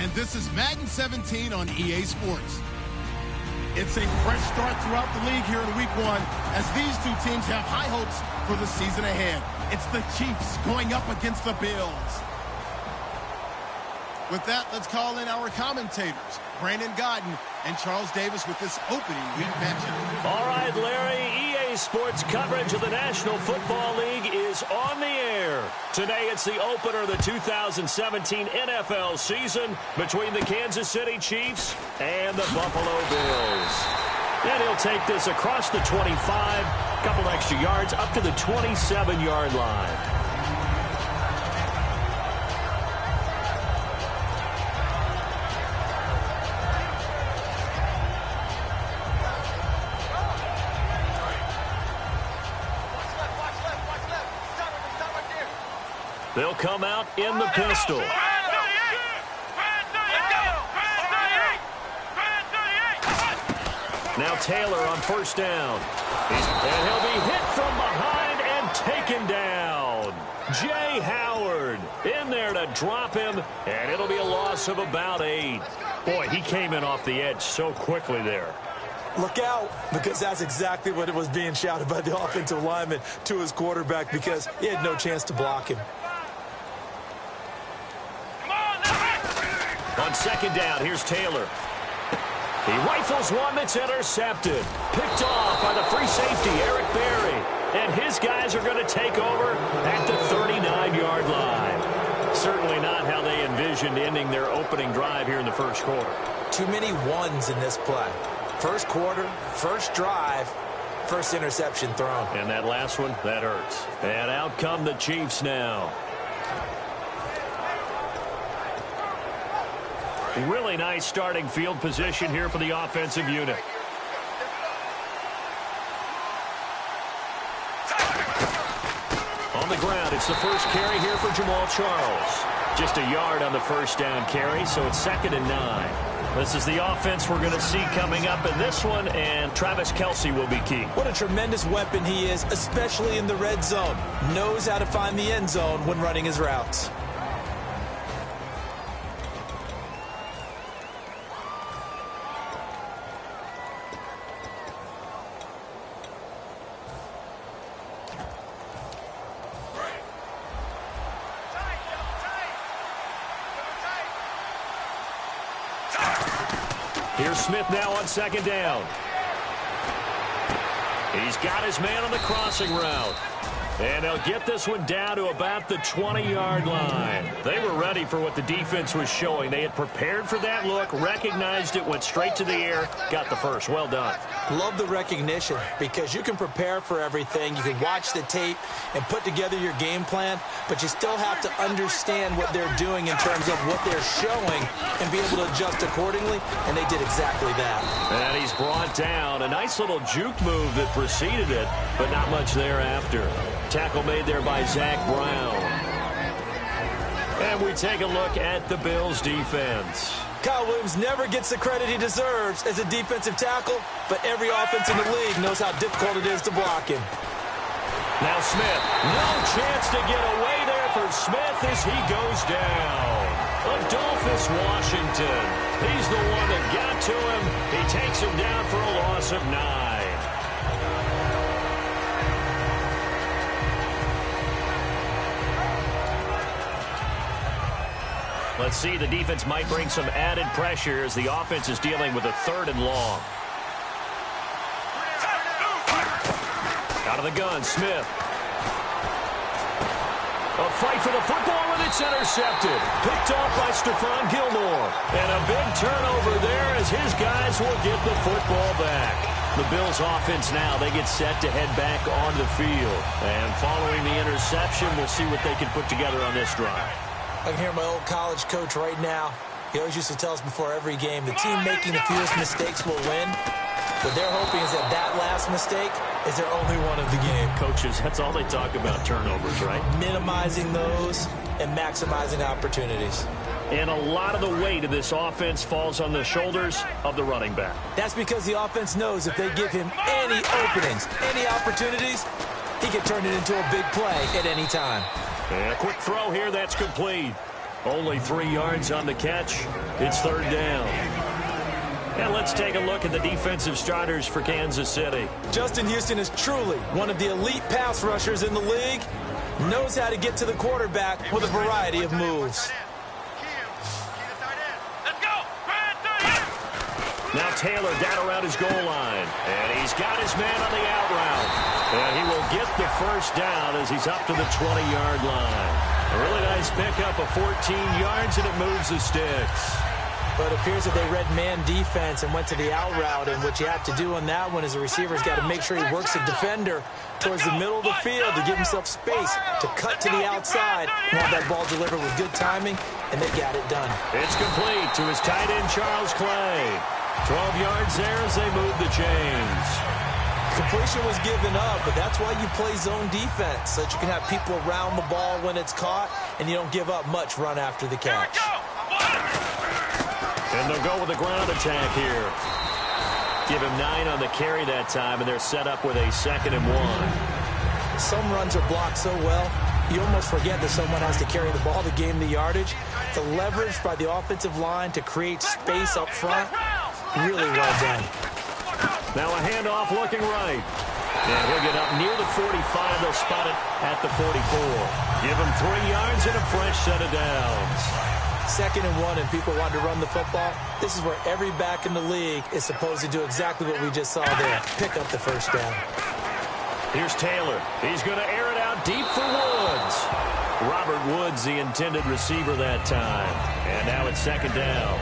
and this is Madden 17 on EA Sports. It's a fresh start throughout the league here in Week 1 as these two teams have high hopes for the season ahead. It's the Chiefs going up against the Bills. With that, let's call in our commentators, Brandon Godden and Charles Davis, with this opening week matchup. All right, Larry, EA Sports coverage of the National Football League is on the air. Today it's the opener of the 2017 NFL season between the Kansas City Chiefs and the Buffalo Bills. And he'll take this across the 25, couple extra yards up to the 27-yard line. They'll come out in the pistol. Now Taylor on first down. And he'll be hit from behind and taken down. Jay Howard in there to drop him, and it'll be a loss of about 8. Boy, he came in off the edge so quickly there. Look out, because that's exactly what it was being shouted by the offensive lineman to his quarterback, because he had no chance to block him. On second down, here's Taylor. He rifles one that's intercepted. Picked off by the free safety, Eric Berry. And his guys are going to take over at the 39-yard line. Certainly not how they envisioned ending their opening drive here in the first quarter. Too many ones in this play. First quarter, first drive, first interception thrown. And that last one, that hurts. And out come the Chiefs now. Really nice starting field position here for the offensive unit. On the ground, it's the first carry here for Jamal Charles. Just a yard on the first down carry, so it's 2nd and 9. This is the offense we're going to see coming up in this one, and Travis Kelce will be key. What a tremendous weapon he is, especially in the red zone. Knows how to find the end zone when running his routes. Here's Smith now on second down. He's got his man on the crossing route. And they'll get this one down to about the 20-yard line. They were ready for what the defense was showing. They had prepared for that look, recognized it, went straight to the air, got the first. Well done. Love the recognition, because you can prepare for everything. You can watch the tape and put together your game plan, but you still have to understand what they're doing in terms of what they're showing and be able to adjust accordingly, and they did exactly that. And he's brought down. A nice little juke move that preceded it, but not much thereafter. Tackle made there by Zach Brown. And we take a look at the Bills' defense. Kyle Williams never gets the credit he deserves as a defensive tackle, but every offense in the league knows how difficult it is to block him. Now Smith, no chance to get away there for Smith as he goes down. Adolphus Washington, he's the one that got to him. He takes him down for a loss of 9. Let's see, the defense might bring some added pressure as the offense is dealing with a 3rd and long. Out of the gun, Smith. A fight for the football, and it's intercepted. Picked off by Stephon Gilmore. And a big turnover there as his guys will get the football back. The Bills offense now, they get set to head back on the field. And following the interception, we'll see what they can put together on this drive. I can hear my old college coach right now. He always used to tell us before every game, the team making the fewest mistakes will win. What they're hoping is that that last mistake is their only one of the game. Coaches, that's all they talk about, turnovers, right? Minimizing those and maximizing opportunities. And a lot of the weight of this offense falls on the shoulders of the running back. That's because the offense knows if they give him any openings, any opportunities, he can turn it into a big play at any time. And a quick throw here, that's complete. Only 3 yards on the catch. It's third down. And let's take a look at the defensive starters for Kansas City. Justin Houston is truly one of the elite pass rushers in the league. Knows how to get to the quarterback with a variety of moves. Now Taylor down around his goal line. And he's got his man on the out route. And he will get the first down as he's up to the 20-yard line. A really nice pickup of 14 yards, and it moves the sticks. But it appears that they read man defense and went to the out route. And what you have to do on that one is the receiver's got to make sure he works the defender towards the middle of the field to give himself space to cut to the outside and have that ball delivered with good timing, and they got it done. It's complete to his tight end, Charles Clay. 12 yards there as they move the chains. Completion was given up, but that's why you play zone defense, so that you can have people around the ball when it's caught, and you don't give up much run after the catch. And they'll go with a ground attack here. Give him 9 on the carry that time, and they're set up with a 2nd and 1. Some runs are blocked so well, you almost forget that someone has to carry the ball to gain the yardage. The leverage by the offensive line to create space up front, really well done. Now a handoff looking right. And he'll get up near the 45. They'll spot it at the 44. Give him 3 yards and a fresh set of downs. 2nd and 1, and people want to run the football. This is where every back in the league is supposed to do exactly what we just saw there. Pick up the first down. Here's Taylor. He's going to air it out deep for Woods. Robert Woods, the intended receiver that time. And now it's 2nd down.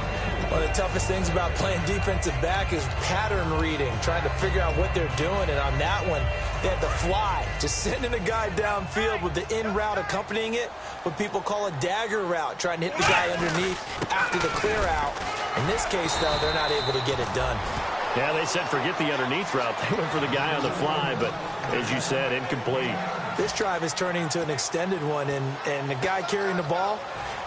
One of the toughest things about playing defensive back is pattern reading, trying to figure out what they're doing. And on that one, they had the fly, just sending a guy downfield with the in route accompanying it, what people call a dagger route, trying to hit the guy underneath after the clear out. In this case, though, they're not able to get it done. Yeah, they said forget the underneath route. They went for the guy on the fly, but as you said, incomplete. This drive is turning into an extended one, and the guy carrying the ball,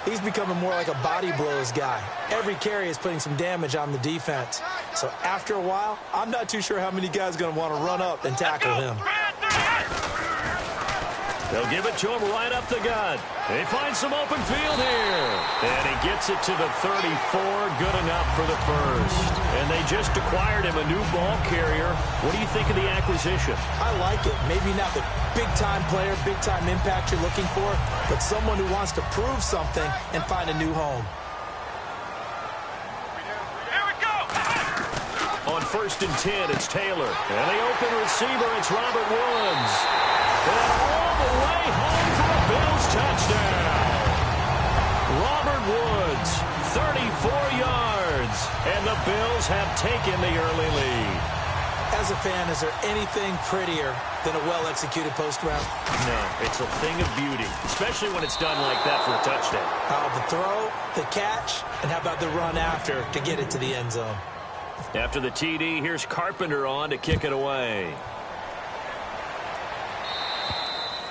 he's becoming more like a body blows guy. Every carry is putting some damage on the defense. So after a while, I'm not too sure how many guys are going to want to run up and tackle him. They'll give it to him right up the gut. They find some open field here. And he gets it to the 34. Good enough for the first. And they just acquired him a new ball carrier. What do you think of the acquisition? I like it. Maybe not the big-time player, big-time impact you're looking for, but someone who wants to prove something and find a new home. On 1st and 10, it's Taylor. And the open receiver, it's Robert Woods. And all the way home for a Bills touchdown. Robert Woods, 34 yards. And the Bills have taken the early lead. As a fan, is there anything prettier than a well-executed post route? No, it's a thing of beauty, especially when it's done like that for a touchdown. The throw, the catch, and how about the run after to get it to the end zone? After the TD, here's Carpenter on to kick it away.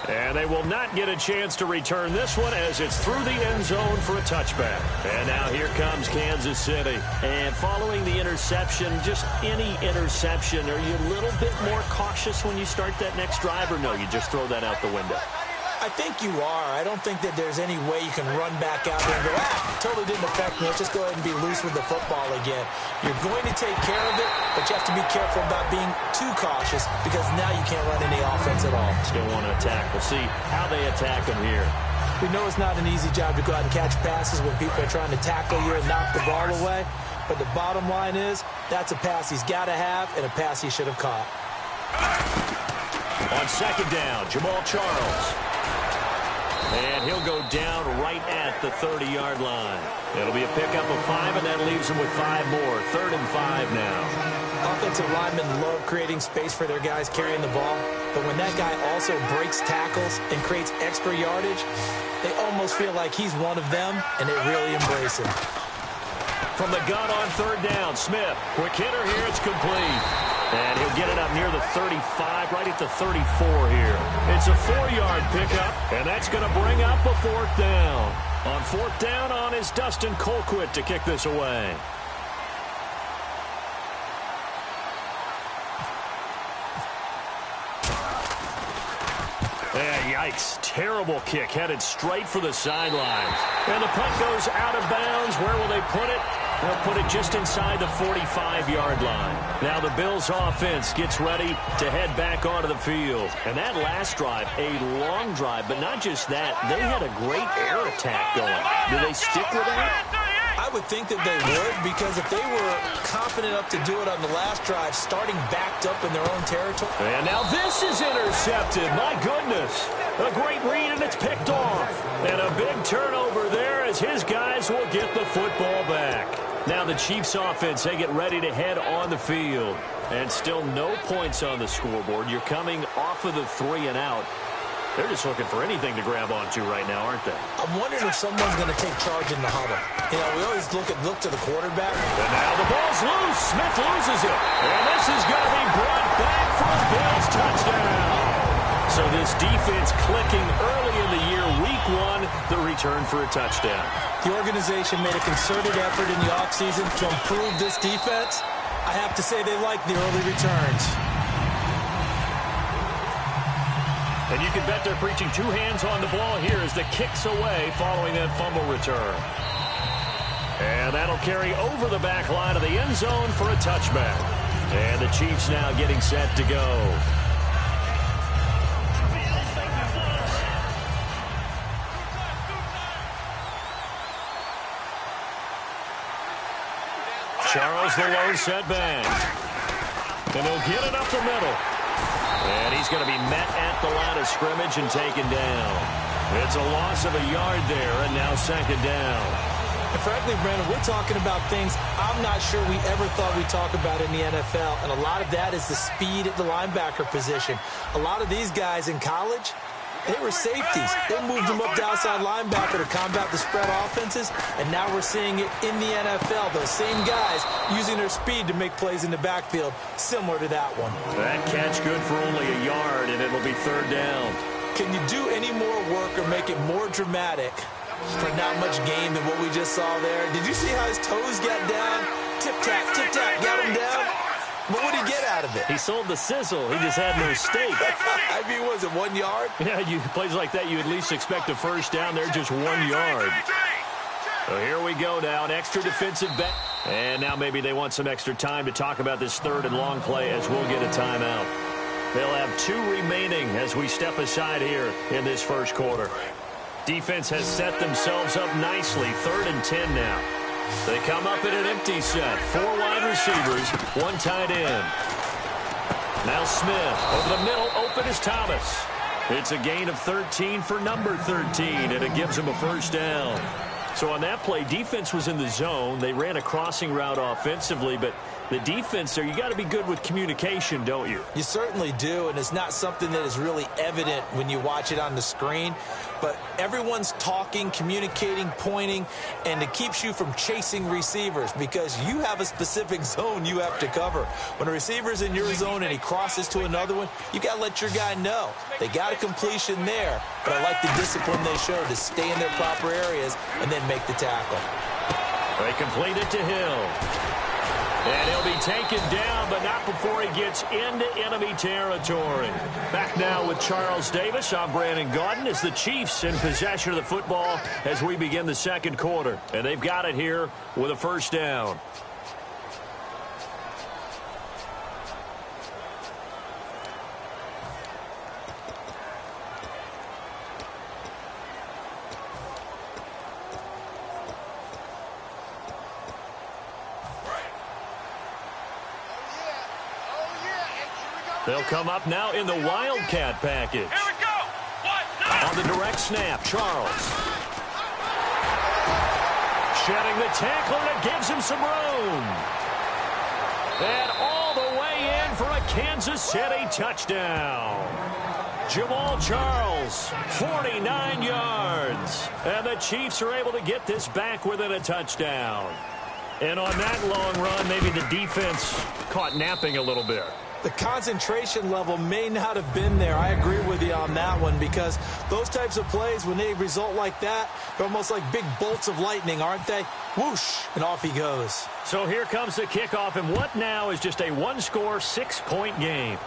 And they will not get a chance to return this one as it's through the end zone for a touchback. And now here comes Kansas City. And following the interception, just any interception, are you a little bit more cautious when you start that next drive, or no, you just throw that out the window? I think you are. I don't think that there's any way you can run back out there and go, totally didn't affect me. Let's just go ahead and be loose with the football again. You're going to take care of it, but you have to be careful about being too cautious because now you can't run any offense at all. Still want to attack. We'll see how they attack them here. We know it's not an easy job to go out and catch passes when people are trying to tackle you and knock the ball away, but the bottom line is that's a pass he's got to have and a pass he should have caught. On 2nd down, Jamal Charles. And he'll go down right at the 30-yard line. It'll be a pickup of 5, and that leaves him with 5 more. 3rd and 5 now. Offensive linemen love creating space for their guys carrying the ball, but when that guy also breaks tackles and creates extra yardage, they almost feel like he's one of them, and they really embrace him. From the gun on 3rd down, Smith. Quick hitter here, it's complete. And he'll get it up near the 35, right at the 34 here. It's a 4-yard pickup, and that's going to bring up a 4th down. On 4th down on is Dustin Colquitt to kick this away. Yeah, yikes. Terrible kick headed straight for the sidelines. And the punt goes out of bounds. Where will they put it? They'll put it just inside the 45-yard line. Now the Bills offense gets ready to head back onto the field. And that last drive, a long drive, but not just that. They had a great air attack going. Do they stick with that? I would think that they would, because if they were confident enough to do it on the last drive, starting backed up in their own territory. And now this is intercepted. My goodness. A great read, and it's picked off. And a big turnover there as his guys will get the football back. Now the Chiefs offense, they get ready to head on the field. And still no points on the scoreboard. You're coming off of the 3 and out. They're just looking for anything to grab onto right now, aren't they? I'm wondering if someone's going to take charge in the huddle. You know, we always look to the quarterback. And now the ball's loose. Smith loses it. And this is going to be brought back for a Bills touchdown. So this defense clicking early in the year, week 1, the return for a touchdown. The organization made a concerted effort in the offseason to improve this defense. I have to say they like the early returns. And you can bet they're preaching 2 hands on the ball here as the kick's away following that fumble return. And that'll carry over the back line of the end zone for a touchback. And the Chiefs now getting set to go. Charles the low setback. And he'll get it up the middle. And he's going to be met at the line of scrimmage and taken down. It's a loss of a yard there, and now second down. And frankly, Brandon, we're talking about things I'm not sure we ever thought we'd talk about in the NFL. And a lot of that is the speed at the linebacker position. A lot of these guys in college, they were safeties. They moved them up to outside linebacker to combat the spread offenses, and now we're seeing it in the NFL. Those same guys using their speed to make plays in the backfield, similar to that one. That catch good for only a yard, and it'll be third down. Can you do any more work or make it more dramatic for not much gain than what we just saw there? Did you see how his toes got down? Tip-tap, got him down. But what did he get out of it? He sold the sizzle. He just had no steak. I mean, was it 1 yard? Yeah, plays like that, you at least expect a first down. They're just 1 yard. So here we go now, an extra defensive back. And now maybe they want some extra time to talk about this third and long play as we'll get a timeout. They'll have 2 remaining as we step aside here in this first quarter. Defense has set themselves up nicely. 3rd and 10 now. They come up in an empty set. 4 wide receivers, 1 tight end. Now Smith over the middle, open is Thomas. It's a gain of 13 for number 13, and it gives him a first down. So on that play, defense was in the zone. They ran a crossing route offensively, but the defense there, you got to be good with communication, don't you? You certainly do, and it's not something that is really evident when you watch it on the screen. But everyone's talking, communicating, pointing, and it keeps you from chasing receivers because you have a specific zone you have to cover. When a receiver's in your zone and he crosses to another one, you got to let your guy know. They got a completion there, but I like the discipline they showed to stay in their proper areas and then make the tackle. They complete it to Hill. And he'll be taken down, but not before he gets into enemy territory. Back now with Charles Davis. I'm Brandon Gaudin as the Chiefs in possession of the football as we begin the second quarter. And they've got it here with a first down. They'll come up now in the Wildcat package. Here we go. On the direct snap, Charles. Shedding the tackler, and it gives him some room. And all the way in for a Kansas City touchdown. Jamal Charles, 49 yards. And the Chiefs are able to get this back within a touchdown. And on that long run, maybe the defense caught napping a little bit. The concentration level may not have been there. I agree with you on that one because those types of plays, when they result like that, they're almost like big bolts of lightning, aren't they? Whoosh, and off he goes. So here comes the kickoff, and what now is just a one-score, 6-point game.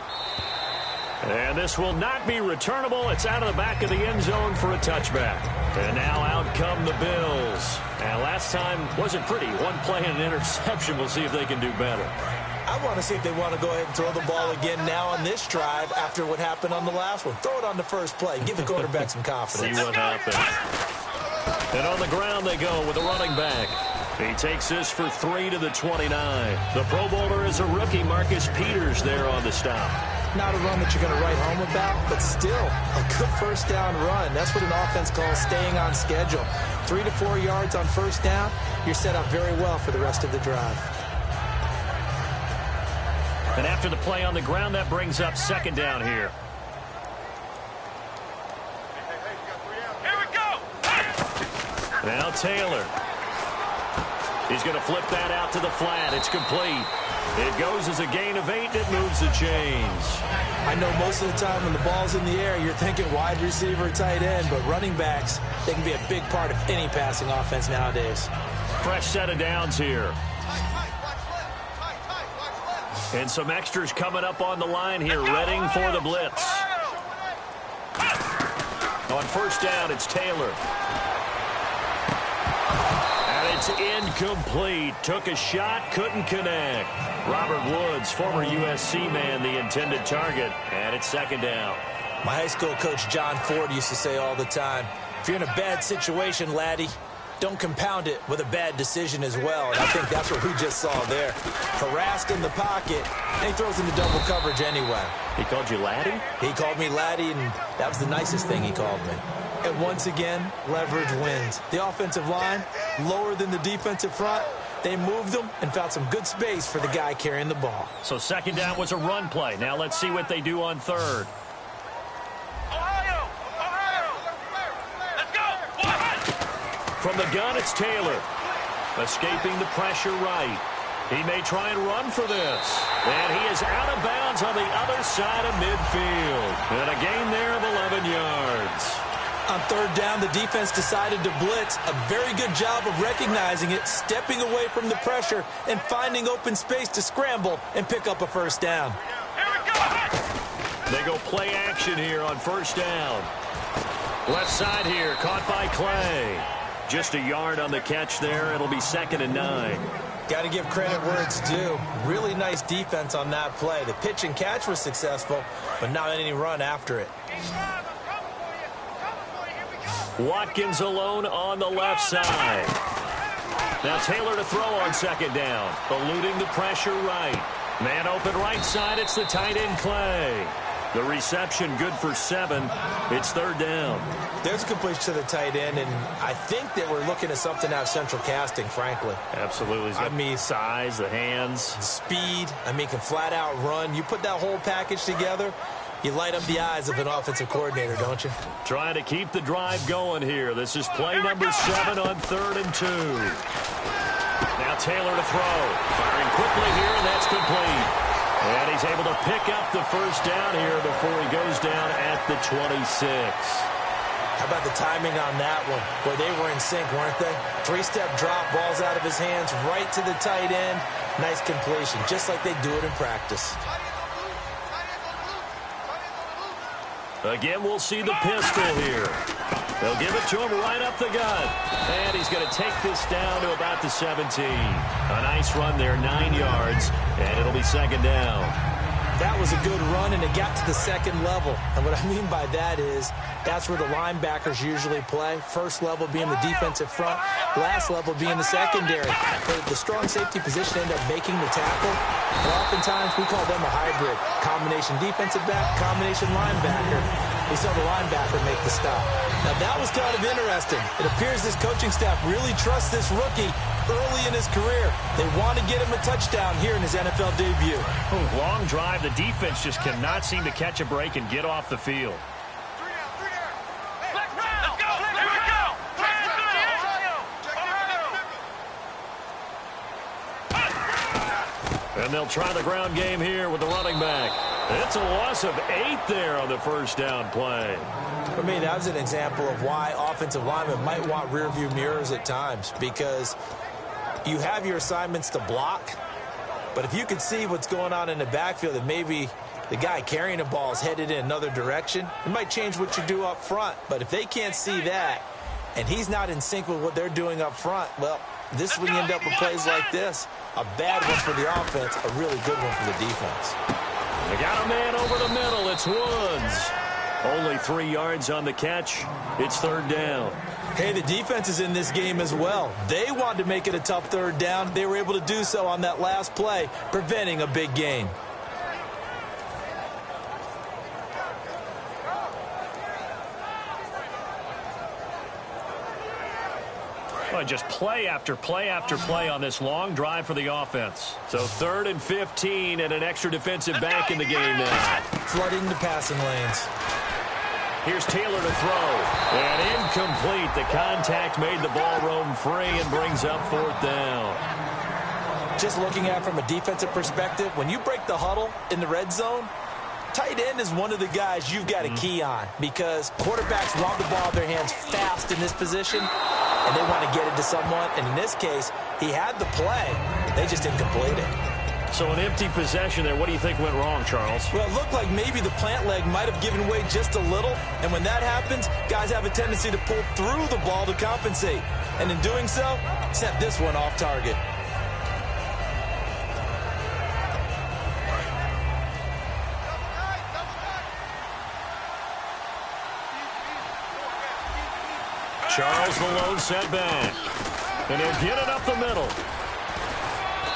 And this will not be returnable. It's out of the back of the end zone for a touchback. And now out come the Bills. And last time wasn't pretty. One play and an interception. We'll see if they can do better. I want to see if they want to go ahead and throw the ball again now on this drive after what happened on the last one. Throw it on the first play. Give the quarterback some confidence. See what happens. And on the ground they go with a running back. He takes this for 3 to the 29. The Pro Bowler is a rookie, Marcus Peters, there on the stop. Not a run that you're going to write home about, but still a good first down run. That's what an offense calls staying on schedule. 3 to 4 yards on first down, you're set up very well for the rest of the drive. And after the play on the ground, that brings up second down here. Here we go. Now Taylor. He's going to flip that out to the flat. It's complete. It goes as a gain of 8. It moves the chains. I know most of the time when the ball's in the air, you're thinking wide receiver, tight end, but running backs, they can be a big part of any passing offense nowadays. Fresh set of downs here. And some extras coming up on the line here, readying for the blitz. On first down, it's Taylor. And it's incomplete. Took a shot, couldn't connect. Robert Woods, former USC man, the intended target. And it's second down. My high school coach, John Ford, used to say all the time, if you're in a bad situation, laddie, don't compound it with a bad decision as well. And I think that's what we just saw there. Harassed in the pocket, and he throws into double coverage anyway. He called you laddie? He called me laddie, and that was the nicest thing he called me. And once again, leverage wins. The offensive line, lower than the defensive front. They moved them and found some good space for the guy carrying the ball. So second down was a run play. Now let's see what they do on third. From the gun, it's Taylor. Escaping the pressure right. He may try and run for this. And he is out of bounds on the other side of midfield. And a gain there of 11 yards. On third down, the defense decided to blitz. A very good job of recognizing it, stepping away from the pressure, and finding open space to scramble and pick up a first down. They go play action here on first down. Left side here, caught by Clay. Just a yard on the catch there. It'll be 2nd and 9. Got to give credit where it's due. Really nice defense on that play. The pitch and catch was successful, but not any run after it. Watkins alone on the left side. Now Taylor to throw on second down. Eluding the pressure right. Man open right side. It's the tight end Clay. The reception good for 7. It's third down. There's a completion to the tight end, and I think that we're looking at something out of central casting, frankly. Absolutely. I mean, size, the hands. The speed. I mean, can flat out run. You put that whole package together, you light up the eyes of an offensive coordinator, don't you? Trying to keep the drive going here. This is play number 7 on 3rd and 2. Now Taylor to throw. Firing quickly here, and that's complete. And he's able to pick up the first down here before he goes down at the 26. How about the timing on that one? Boy, they were in sync, weren't they? 3-step drop, balls out of his hands, right to the tight end. Nice completion, just like they do it in practice. Again, we'll see the pistol here. They'll give it to him right up the gut. And he's going to take this down to about the 17. A nice run there, 9 yards, and it'll be 2nd down. That was a good run, and it got to the second level. And what I mean by that is that's where the linebackers usually play. First level being the defensive front, last level being the secondary. The strong safety position end up making the tackle. And oftentimes we call them a hybrid. Combination defensive back, combination linebacker. We saw the linebacker make the stop. Now that was kind of interesting. It appears this coaching staff really trusts this rookie early in his career. They want to get him a touchdown here in his NFL debut. Long drive. The defense just cannot seem to catch a break and get off the field. And they'll try the ground game here with the running back. It's a loss of 8 there on the first down play. For me, that was an example of why offensive linemen might want rearview mirrors at times, because you have your assignments to block, but if you can see what's going on in the backfield and maybe The guy carrying the ball is headed in another direction. It might change what you do up front, but if they can't see that and he's not in sync with what they're doing up front, well, this is when you end up with plays like this. A bad one for the offense, a really good one for the defense. They got a man over the middle. It's Woods. Only 3 yards on the catch. It's third down. Hey, the defense is in this game as well. They wanted to make it a tough third down. They were able to do so on that last play, preventing a big gain. Well, just play after play after play on this long drive for the offense. So 3rd and 15 and an extra defensive back in the game now. Flooding the passing lanes. Here's Taylor to throw. And incomplete. The contact made the ball roam free and brings up 4th down. Just looking at it from a defensive perspective, when you break the huddle in the red zone, tight end is one of the guys you've got a key on because quarterbacks want the ball in their hands fast in this position, and they want to get it to someone. And in this case, he had the play. They just didn't complete it. So an empty possession there. What do you think went wrong, Charles? Well, it looked like maybe the plant leg might have given way just a little. And when that happens, guys have a tendency to pull through the ball to compensate. And in doing so, sent this one off target. Charles the lone setback. And he'll get it up the middle.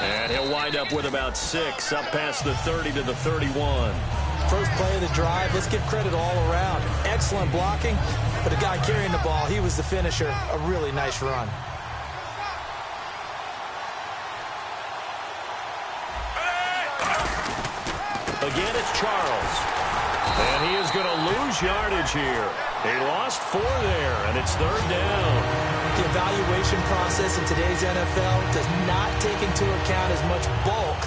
And he'll wind up with about 6, up past the 30 to the 31. First play of the drive, let's give credit all around. Excellent blocking, but the guy carrying the ball, he was the finisher. A really nice run. Again, it's Charles. And he is going to lose yardage here. He lost 4 there, and it's 3rd down. The evaluation process in today's NFL does not take into account as much bulk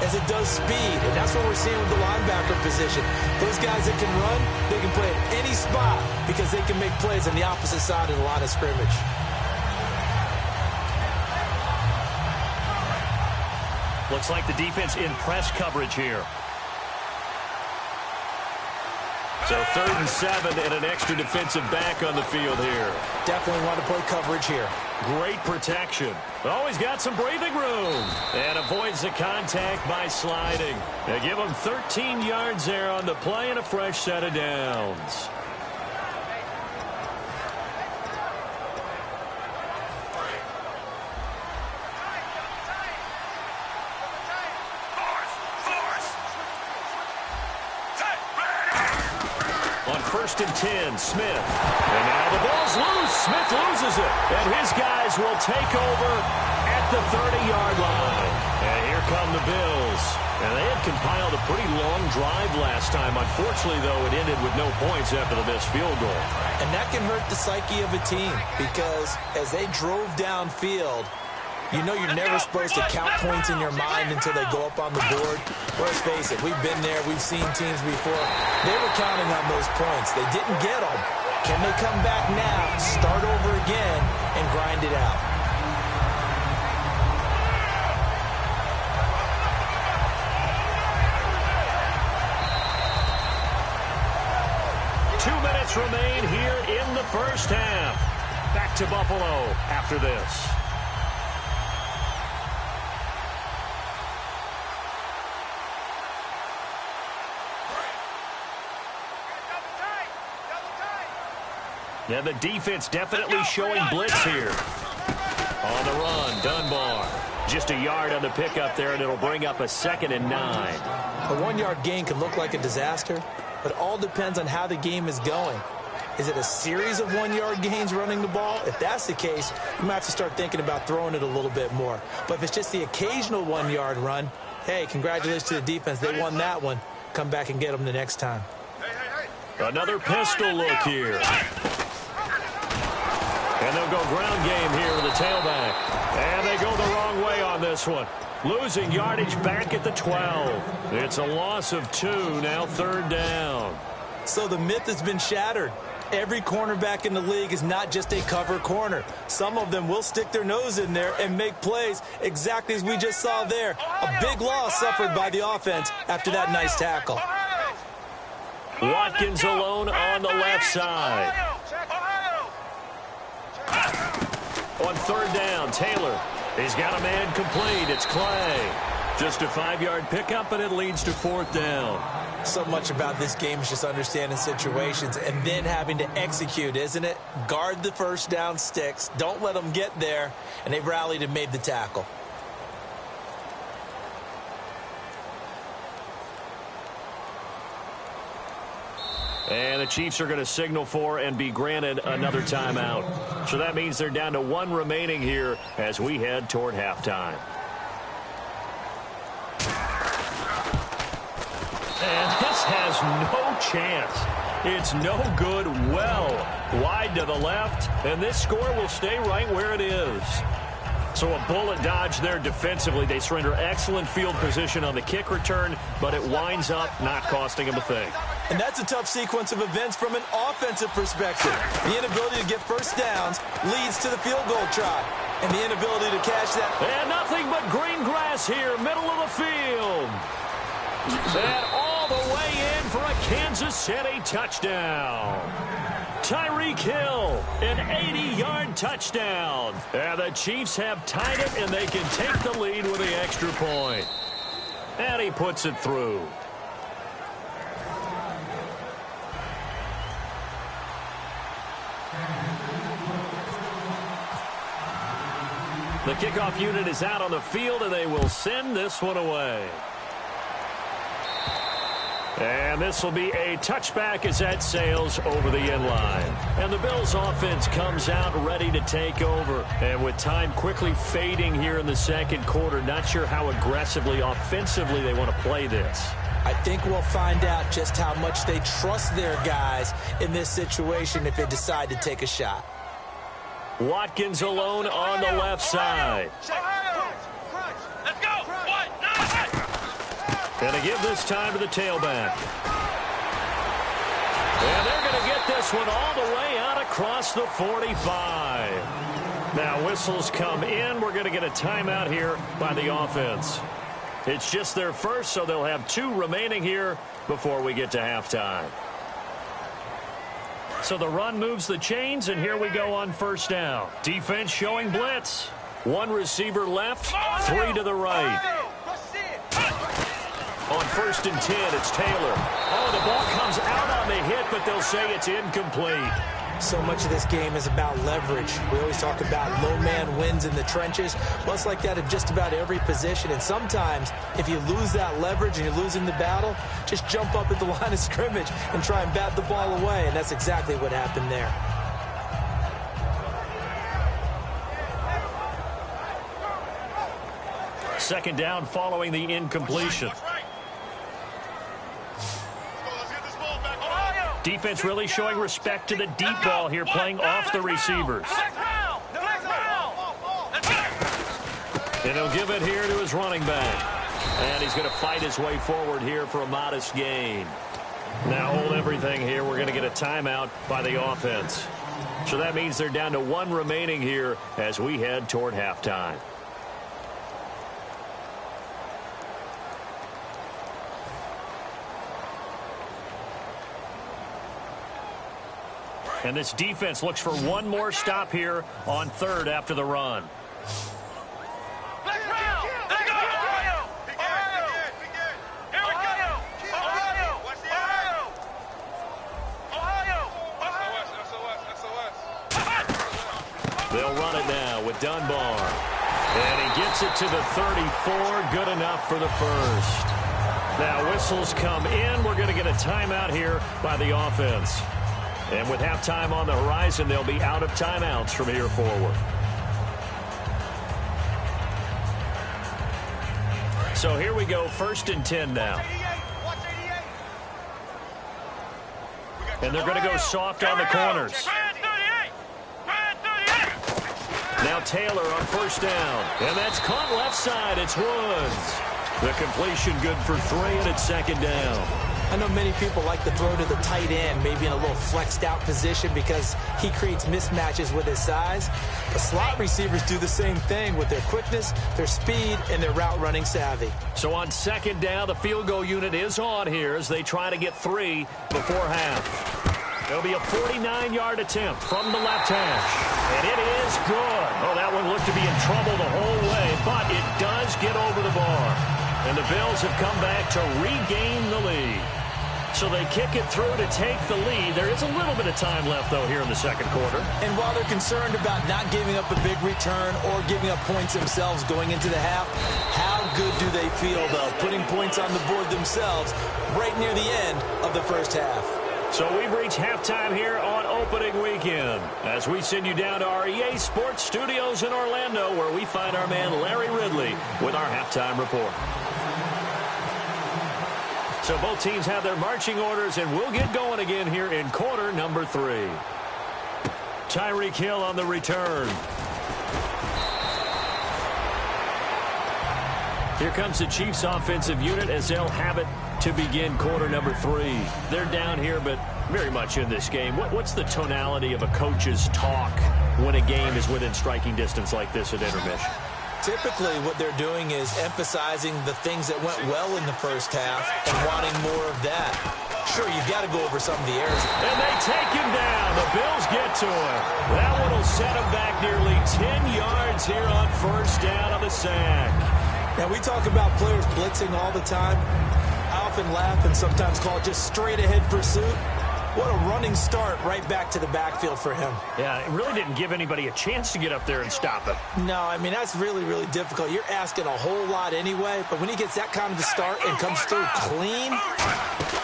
as it does speed, and that's what we're seeing with the linebacker position. Those guys that can run, they can play at any spot because they can make plays on the opposite side of the line of scrimmage. Looks like the defense in press coverage here. So 3rd and 7 and an extra defensive back on the field here. Definitely want to play coverage here. Great protection. Always got some breathing room. And avoids the contact by sliding. They give him 13 yards there on the play and a fresh set of downs. On 1st and 10, Smith. And now the ball's loose. Smith loses it. And his guys will take over at the 30-yard line. And here come the Bills. And they had compiled a pretty long drive last time. Unfortunately, though, it ended with no points after the missed field goal. And that can hurt the psyche of a team because as they drove downfield, you know you're never supposed to count points in your mind until they go up on the board. Let's face it, we've been there. We've seen teams before. They were counting on those points. They didn't get them. Can they come back now, start over again, and grind it out? Two minutes remain here in the first half. Back to Buffalo after this. Yeah, the defense definitely showing blitz here. On the run, Dunbar. Just a yard on the pickup there, and it'll bring up a 2nd and 9. A 1-yard gain can look like a disaster, but it all depends on how the game is going. Is it a series of 1-yard gains running the ball? If that's the case, you might have to start thinking about throwing it a little bit more. But if it's just the occasional 1-yard run, hey, congratulations to the defense. They won that one. Come back and get them the next time. Another pistol look here. And they'll go ground game here with the tailback. And they go the wrong way on this one. Losing yardage back at the 12. It's a loss of 2, now 3rd down. So the myth has been shattered. Every cornerback in the league is not just a cover corner. Some of them will stick their nose in there and make plays exactly as we just saw there. A big loss suffered by the offense after that nice tackle. Watkins alone on the left side. On third down, Taylor. He's got a man complete. It's Clay. Just a 5-yard pickup, and it leads to fourth down. So much about this game is just understanding situations and then having to execute, isn't it? Guard the first down sticks. Don't let them get there. And they rallied and made the tackle. And the Chiefs are going to signal for and be granted another timeout. So that means they're down to 1 remaining here as we head toward halftime. And this has no chance. It's no good. Well wide to the left, and this score will stay right where it is. So a bullet dodge there defensively. They surrender excellent field position on the kick return, but it winds up not costing them a thing. And that's a tough sequence of events from an offensive perspective. The inability to get first downs leads to the field goal try. And the inability to catch that. And nothing but green grass here, middle of the field. And all the way in for a Kansas City touchdown. Tyreek Hill, an 80-yard touchdown. And the Chiefs have tied it, and they can take the lead with the extra point. And he puts it through. The kickoff unit is out on the field, and they will send this one away. And this will be a touchback as that sails over the end line. And the Bills offense comes out ready to take over. And with time quickly fading here in the second quarter, not sure how aggressively, offensively they want to play this. I think we'll find out just how much they trust their guys in this situation if they decide to take a shot. Watkins alone on the left side. Let's go. And they give this time to the tailback. And they're going to get this one all the way out across the 45. Now whistles come in. We're going to get a timeout here by the offense. It's just their first, so they'll have 2 remaining here before we get to halftime. So the run moves the chains, and here we go on first down. Defense showing blitz. 1 receiver left, 3 to the right. On first and 10, it's Taylor. Oh, the ball comes out on the hit, but they'll say it's incomplete. So much of this game is about leverage. We always talk about low man wins in the trenches. Well, it's like that in just about every position. And sometimes, if you lose that leverage and you're losing the battle, just jump up at the line of scrimmage and try and bat the ball away. And that's exactly what happened there. Second down following the incompletion. Defense really showing respect to the deep ball here, playing off the receivers. And he'll give it here to his running back. And he's going to fight his way forward here for a modest gain. Now hold everything here. We're going to get a timeout by the offense. So that means they're down to 1 remaining here as we head toward halftime. And this defense looks for 1 more stop here on third after the run. They'll run it now with Dunbar. And he gets it to the 34. Good enough for the first. Now whistles come in. We're going to get a timeout here by the offense. And with halftime on the horizon, they'll be out of timeouts from here forward. So here we go, first and 10 now. And they're going to go soft on the corners. Now Taylor on first down. And that's caught left side. It's Woods. The completion good for 3, and it's second down. I know many people like to throw to the tight end, maybe in a little flexed out position because he creates mismatches with his size. But slot receivers do the same thing with their quickness, their speed, and their route running savvy. So on second down, the field goal unit is on here as they try to get 3 before half. It'll be a 49-yard attempt from the left hash. And it is good. Oh, that one looked to be in trouble the whole way, but it does get over the bar. And the Bills have come back to regain the lead. So they kick it through to take the lead. There is a little bit of time left, though, here in the second quarter. And while they're concerned about not giving up a big return or giving up points themselves going into the half, how good do they feel, though, putting points on the board themselves right near the end of the first half? So we've reached halftime here on opening weekend as we send you down to our EA Sports Studios in Orlando, where we find our man Larry Ridley with our halftime report. So both teams have their marching orders, and we'll get going again here in quarter number 3. Tyreek Hill on the return. Here comes the Chiefs offensive unit as they'll have it to begin quarter number 3. They're down here, but very much in this game. What's the tonality of a coach's talk when a game is within striking distance like this at intermission? Typically, what they're doing is emphasizing the things that went well in the first half and wanting more of that. Sure, you've got to go over some of the errors. And they take him down. The Bills get to him. That one will set him back nearly 10 yards here on first down on the sack. Now, we talk about players blitzing all the time. I often laugh and sometimes call it just straight-ahead pursuit. What a running start right back to the backfield for him. Yeah, it really didn't give anybody a chance to get up there and stop him. No, I mean, that's really, really difficult. You're asking a whole lot anyway, but when he gets that kind of a start and comes through clean,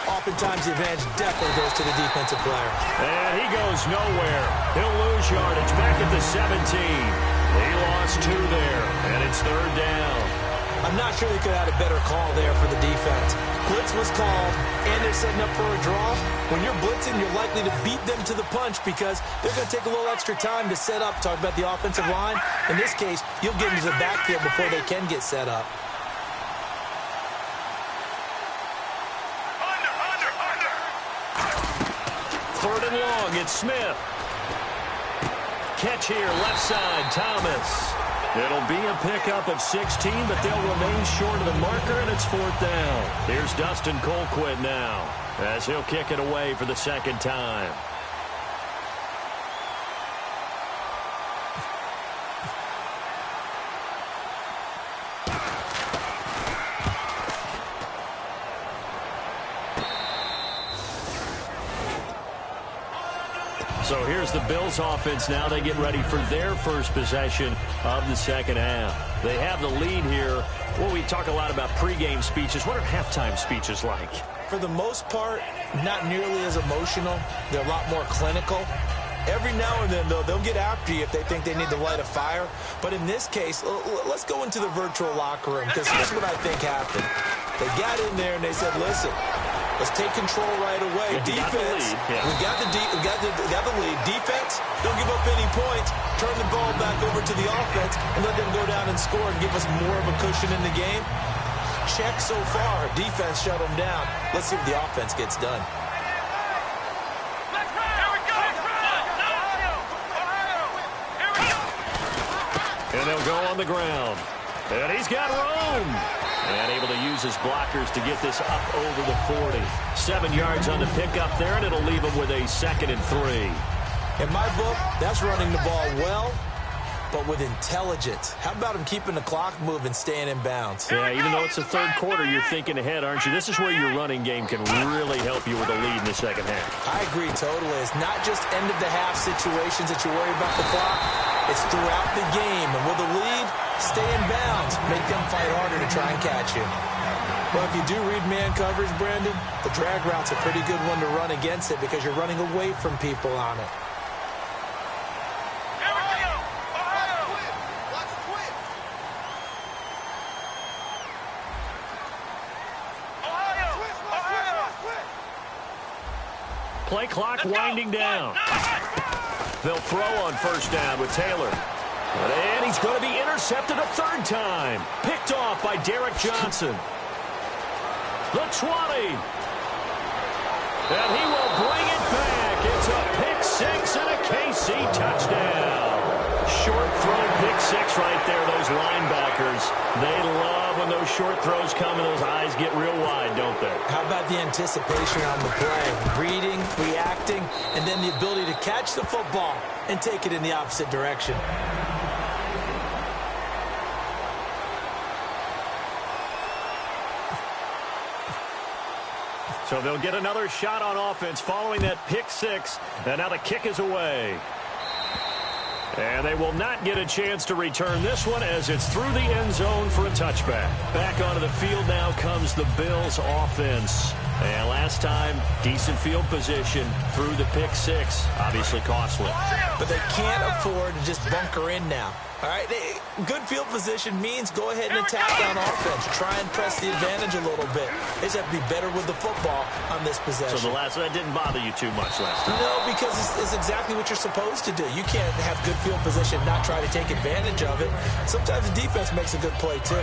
oftentimes the advantage definitely goes to the defensive player. And he goes nowhere. He'll lose yardage back at the 17. He lost 2 there, and it's third down. I'm not sure they could have had a better call there for the defense. Blitz was called, and they're setting up for a draw. When you're blitzing, you're likely to beat them to the punch because they're going to take a little extra time to set up. Talk about the offensive line. In this case, you'll get into the backfield before they can get set up. Third and long, it's Smith. Catch here, left side, Thomas. It'll be a pickup of 16, but they'll remain short of the marker, and it's fourth down. Here's Dustin Colquitt now as he'll kick it away for the second time. So here's the Bills offense now. They get ready for their first possession of the second half. They have the lead here. Well, we talk a lot about pregame speeches. What are halftime speeches like? For the most part, not nearly as emotional. They're a lot more clinical. Every now and then, though, they'll get after you if they think they need to light a fire. But in this case, let's go into the virtual locker room because here's what I think happened. They got in there and they said, listen, let's take control right away. Defense, we got the lead. Defense, don't give up any points. Turn the ball back over to the offense and let them go down and score and give us more of a cushion in the game. Check so far. Defense shut them down. Let's see what the offense gets done. And they'll go on the ground. And he's got room. And able to use his blockers to get this up over the 40. 7 yards on the pickup there, and it'll leave him with a 2nd and 3. In my book, that's running the ball well, but with intelligence. How about him keeping the clock moving, staying in bounds? Yeah, even though it's the third quarter, you're thinking ahead, aren't you? This is where your running game can really help you with a lead in the second half. I agree totally. It's not just end-of-the-half situations that you worry about the clock. It's throughout the game. And with a lead, stay in bounds. Make them fight harder to try and catch you. Well, if you do read man coverage, Brandon, the drag route's a pretty good one to run against it because you're running away from people on it. Play clock winding down. They'll throw on first down with Taylor. And he's going to be intercepted a third time. Picked off by Derek Johnson. The 20. And he will bring it back. It's a pick six and a KC touchdown. Short throw pick six right there, those linebackers. They love when those short throws come and those eyes get real wide, don't they? How about the anticipation on the play? Reading, reacting, and then the ability to catch the football and take it in the opposite direction. So they'll get another shot on offense following that pick six. And now the kick is away. And they will not get a chance to return this one as it's through the end zone for a touchback. Back onto the field now comes the Bills offense. And last time, decent field position through the pick six. Obviously costly. But they can't afford to just bunker in now. All right, good field position means go ahead and attack on offense. Try and press the advantage a little bit. They just have to be better with the football on this possession. So that didn't bother you too much last time? No, because it's exactly what you're supposed to do. You can't have good field position, not try to take advantage of it. Sometimes the defense makes a good play, too.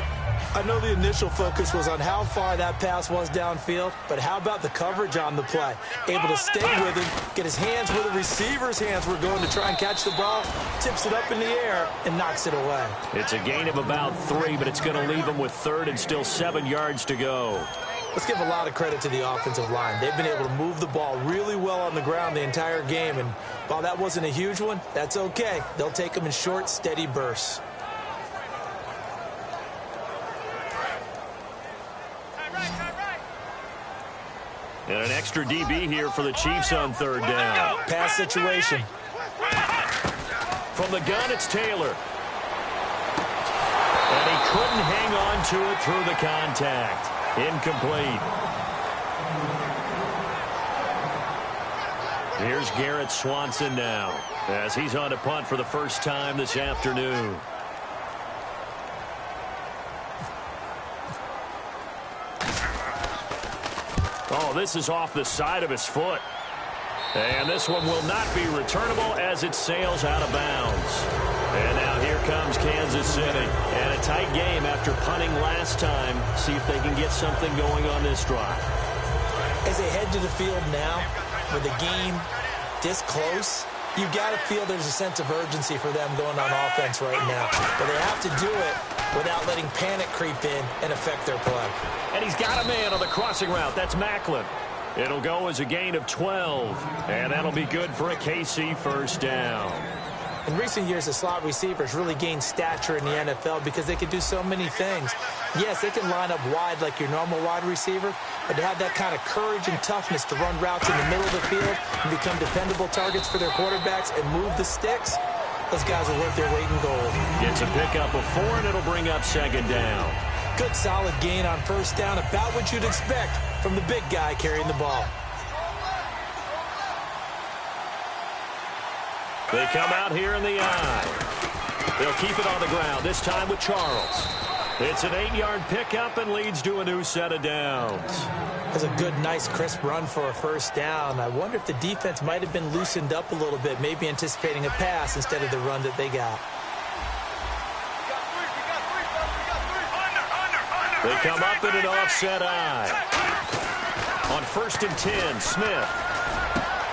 I know the initial focus was on how far that pass was downfield, but how about the coverage on the play? Able to stay with him, get his hands where the receiver's hands were going to try and catch the ball, tips it up in the air, and knocks it away. It's a gain of about 3, but it's going to leave him with third and still 7 yards to go. Let's give a lot of credit to the offensive line. They've been able to move the ball really well on the ground the entire game, and while that wasn't a huge one, that's okay. They'll take them in short, steady bursts. And an extra DB here for the Chiefs on third down. Pass situation. From the gun, it's Taylor. And he couldn't hang on to it through the contact. Incomplete. Here's Garrett Swanson now as he's on to punt for the first time this afternoon. Oh, this is off the side of his foot. And this one will not be returnable as it sails out of bounds. And now here comes Kansas City. And a tight game after punting last time. See if they can get something going on this drive. As they head to the field now, with the game this close, you've got to feel there's a sense of urgency for them going on offense right now. But they have to do it without letting panic creep in and affect their play. And he's got a man on the crossing route. That's Macklin. It'll go as a gain of 12. And that'll be good for a KC first down. In recent years, the slot receivers really gained stature in the NFL because they can do so many things. Yes, they can line up wide like your normal wide receiver, but to have that kind of courage and toughness to run routes in the middle of the field and become dependable targets for their quarterbacks and move the sticks, those guys are worth their weight in gold. Gets a pickup of 4, and it'll bring up second down. Good solid gain on first down, about what you'd expect from the big guy carrying the ball. They come out here in the eye. They'll keep it on the ground, this time with Charles. It's an 8-yard pickup and leads to a new set of downs. That's a good, nice, crisp run for a first down. I wonder if the defense might have been loosened up a little bit, maybe anticipating a pass instead of the run that they got. They come up in an offset eye. On 1st and 10, Smith.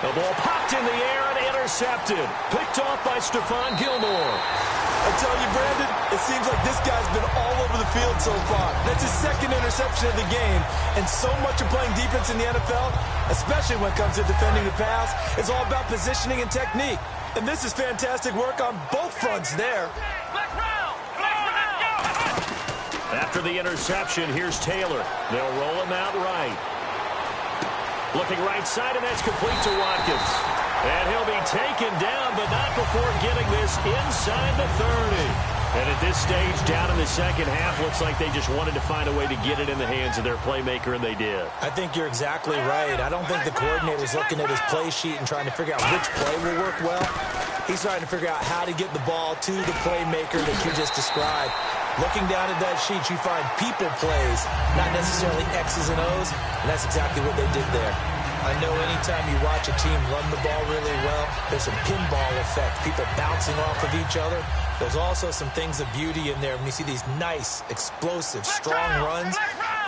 The ball popped in the air and intercepted. Picked off by Stephon Gilmore. I tell you, Brandon, it seems like this guy's been all over the field so far. That's his second interception of the game. And so much of playing defense in the NFL, especially when it comes to defending the pass, is all about positioning and technique. And this is fantastic work on both fronts there. After the interception, here's Taylor. They'll roll him out right. Looking right side, and that's complete to Watkins. And he'll be taken down, but not before getting this inside the 30. And at this stage, down in the second half, looks like they just wanted to find a way to get it in the hands of their playmaker, and they did. I think you're exactly right. I don't think the coordinator's looking at his play sheet and trying to figure out which play will work well. He's trying to figure out how to get the ball to the playmaker that you just described. Looking down at that sheet, you find people plays, not necessarily X's and O's, and that's exactly what they did there. I know anytime you watch a team run the ball really well, there's some pinball effect, people bouncing off of each other. There's also some things of beauty in there when you see these nice, explosive, strong runs.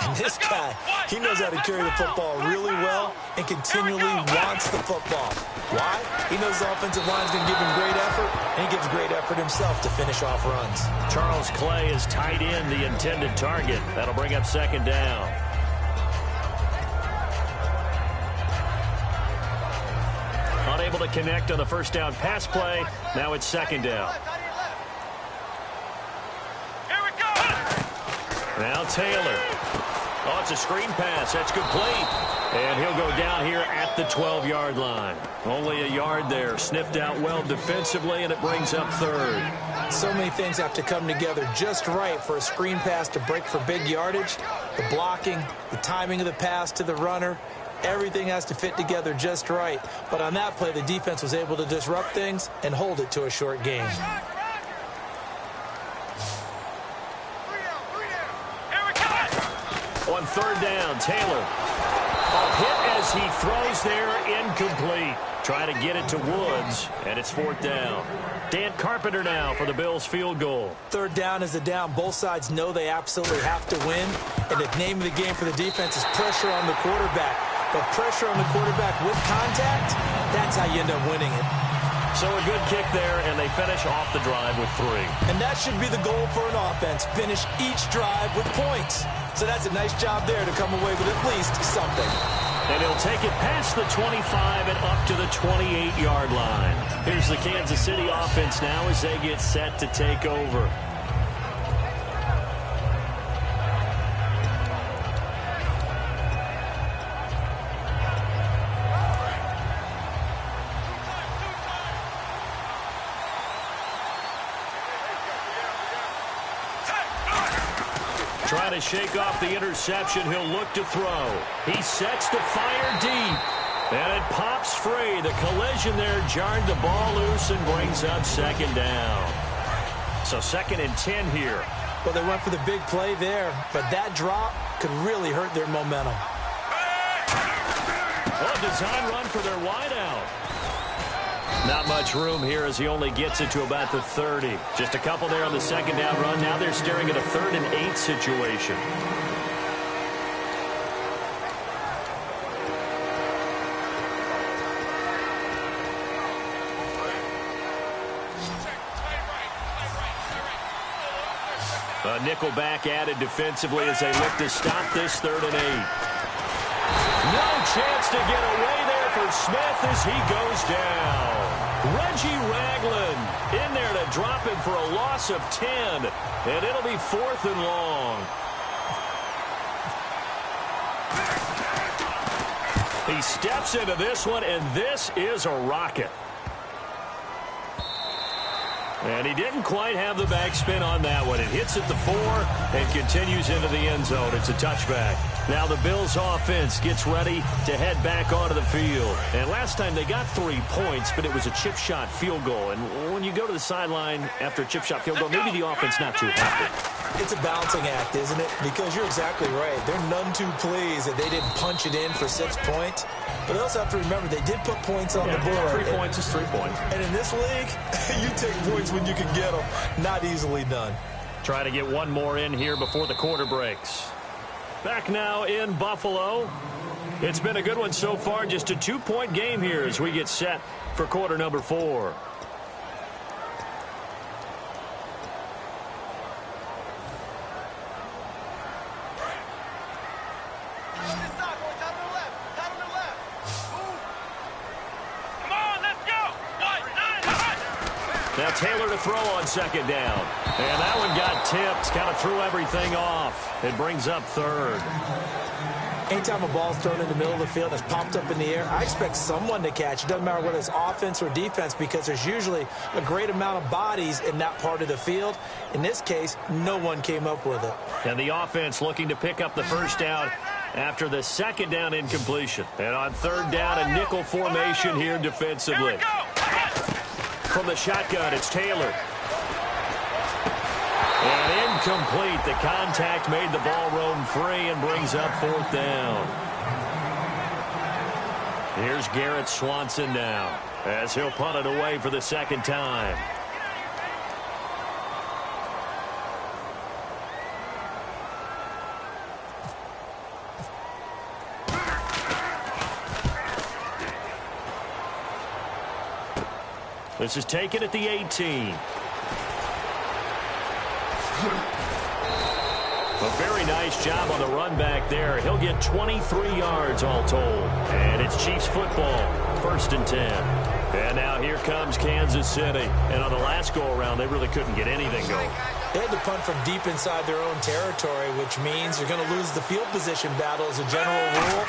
And this guy, he knows how to carry the football really well and continually wants the football. Why? He knows the offensive line is going to give him great effort, and he gives great effort himself to finish off runs. Charles Clay is tight in the intended target. That'll bring up second down. Unable to connect on the first down pass play. Now it's second down. Here we go. Now Taylor. Oh, it's a screen pass. That's complete. And he'll go down here at the 12-yard line. Only a yard there. Sniffed out well defensively, and it brings up third. So many things have to come together just right for a screen pass to break for big yardage. The blocking, the timing of the pass to the runner, everything has to fit together just right. But on that play, the defense was able to disrupt things and hold it to a short game. On third down, Taylor. A hit as he throws there, incomplete. Trying to get it to Woods, and it's fourth down. Dan Carpenter now for the Bills field goal. Third down is a down. Both sides know they absolutely have to win. And the name of the game for the defense is pressure on the quarterback. But pressure on the quarterback with contact, that's how you end up winning it. So a good kick there, and they finish off the drive with 3. And that should be the goal for an offense. Finish each drive with points. So that's a nice job there to come away with at least something. And he'll take it past the 25 and up to the 28-yard line. Here's the Kansas City offense now as they get set to take over. Trying to shake off the interception. He'll look to throw. He sets to fire deep. And it pops free. The collision there jarred the ball loose and brings up second down. So 2nd and 10 here. Well, they went for the big play there, but that drop could really hurt their momentum. Well, design run for their wideout. Not much room here as he only gets it to about the 30. Just a couple there on the second down run. Now they're staring at a 3rd and 8 situation. A nickel back added defensively as they look to stop this 3rd and 8. No chance to get away there for Smith as he goes down. Reggie Ragland in there to drop him for a loss of 10. And it'll be 4th and long. He steps into this one, and this is a rocket. And he didn't quite have the backspin on that one. It hits at the 4 and continues into the end zone. It's a touchback. Now the Bills offense gets ready to head back onto the field. And last time they got 3 points, but it was a chip shot field goal. And when you go to the sideline after a chip shot field goal, maybe the offense not too happy. It's a balancing act, isn't it? Because you're exactly right. They're none too pleased that they didn't punch it in for 6 points. But they also have to remember they did put points on the board. 3 points is 3 points. And in this league, you take points when you can get them. Not easily done. Try to get one more in here before the quarter breaks. Back now in Buffalo. It's been a good one so far. Just a 2-point game here as we get set for quarter number 4. Now Taylor to throw on second down. And that one got tipped. Kind of threw everything off. It brings up 3rd. Anytime a ball's thrown in the middle of the field and it's popped up in the air, I expect someone to catch. It doesn't matter whether it's offense or defense because there's usually a great amount of bodies in that part of the field. In this case, no one came up with it. And the offense looking to pick up the first down after the second down incompletion. And on 3rd down, a nickel formation here defensively. From the shotgun, it's Taylor. And incomplete. The contact made the ball roam free and brings up 4th down. Here's Garrett Swanson now as he'll punt it away for the 2nd time. This is taken at the 18. A very nice job on the run back there. He'll get 23 yards all told. And it's Chiefs football, 1st and 10. And now here comes Kansas City. And on the last go-around, they really couldn't get anything going. They had to punt from deep inside their own territory, which means you're going to lose the field position battle as a general rule.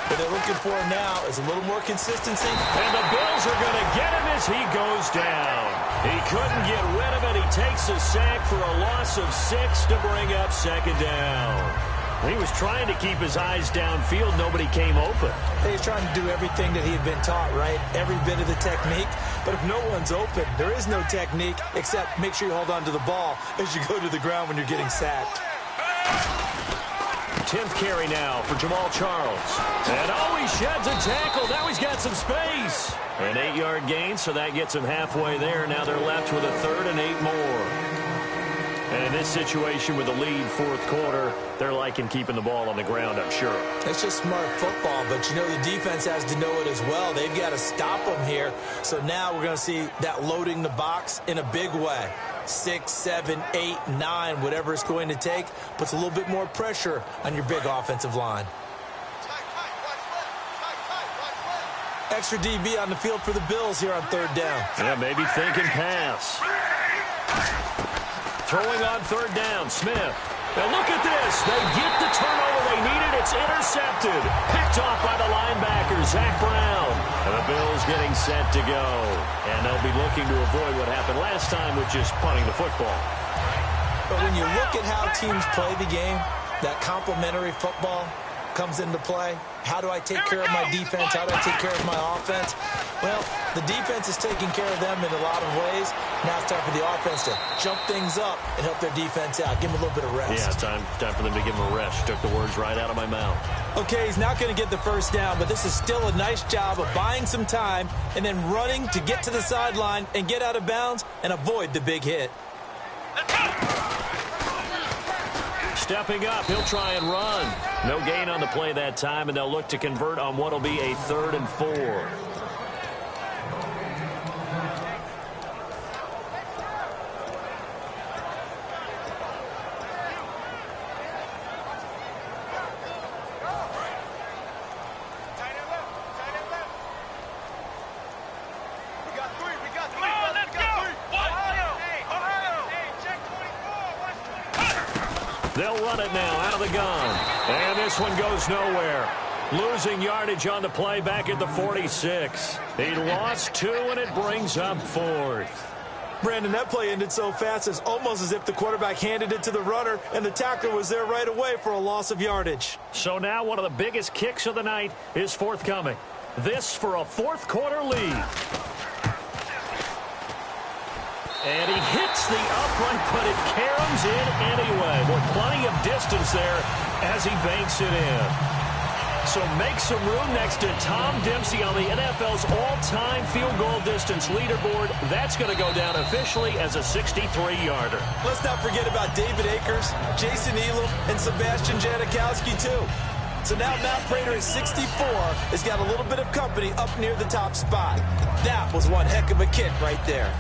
What they're looking for now is a little more consistency. And the Bills are going to get him as he goes down. He couldn't get rid of it. He takes a sack for a loss of 6 to bring up 2nd down. He was trying to keep his eyes downfield. Nobody came open. He's trying to do everything that he had been taught, right? Every bit of the technique. But if no one's open, there is no technique except make sure you hold on to the ball as you go to the ground when you're getting sacked. 10th carry now for Jamal Charles. And he sheds a tackle. Now he's got some space. An 8-yard gain, so that gets him halfway there. Now they're left with a 3rd and 8 more. And in this situation with the lead 4th quarter, they're liking keeping the ball on the ground, I'm sure. It's just smart football, but you know the defense has to know it as well. They've got to stop them here. So now we're going to see that loading the box in a big way. 6, 7, 8, 9, whatever it's going to take, puts a little bit more pressure on your big offensive line. Extra DB on the field for the Bills here on 3rd down. Yeah, maybe thinking pass. Throwing on 3rd down, Smith. And look at this. They get the turnover they needed. It's intercepted. Picked off by the linebacker, Zach Brown. And the Bills getting set to go. And they'll be looking to avoid what happened last time, which is punting the football. But when you look at how teams play the game, that complementary football comes into play. How do I take care of my defense? How do I take care of my offense? Well, the defense is taking care of them in a lot of ways. Now it's time for the offense to jump things up and help their defense out. Give them a little bit of rest. Yeah, time for them to give them a rest. Took the words right out of my mouth. Okay, he's not going to get the 1st down, but this is still a nice job of buying some time and then running to get to the sideline and get out of bounds and avoid the big hit. Stepping up, he'll try and run. No gain on the play that time, and they'll look to convert on what will be a 3rd and 4. They'll run it now out of the gun. And this one goes nowhere. Losing yardage on the play back at the 46. He lost 2, and it brings up 4th. Brandon, that play ended so fast, it's almost as if the quarterback handed it to the runner, and the tackler was there right away for a loss of yardage. So now one of the biggest kicks of the night is forthcoming. This for a 4th quarter lead. And he hits the upright, but it caroms in anyway. With plenty of distance there as he banks it in. So make some room next to Tom Dempsey on the NFL's all-time field goal distance leaderboard. That's going to go down officially as a 63-yarder. Let's not forget about David Akers, Jason Elam, and Sebastian Janikowski, too. So now Matt Prater at 64 has got a little bit of company up near the top spot. That was one heck of a kick right there.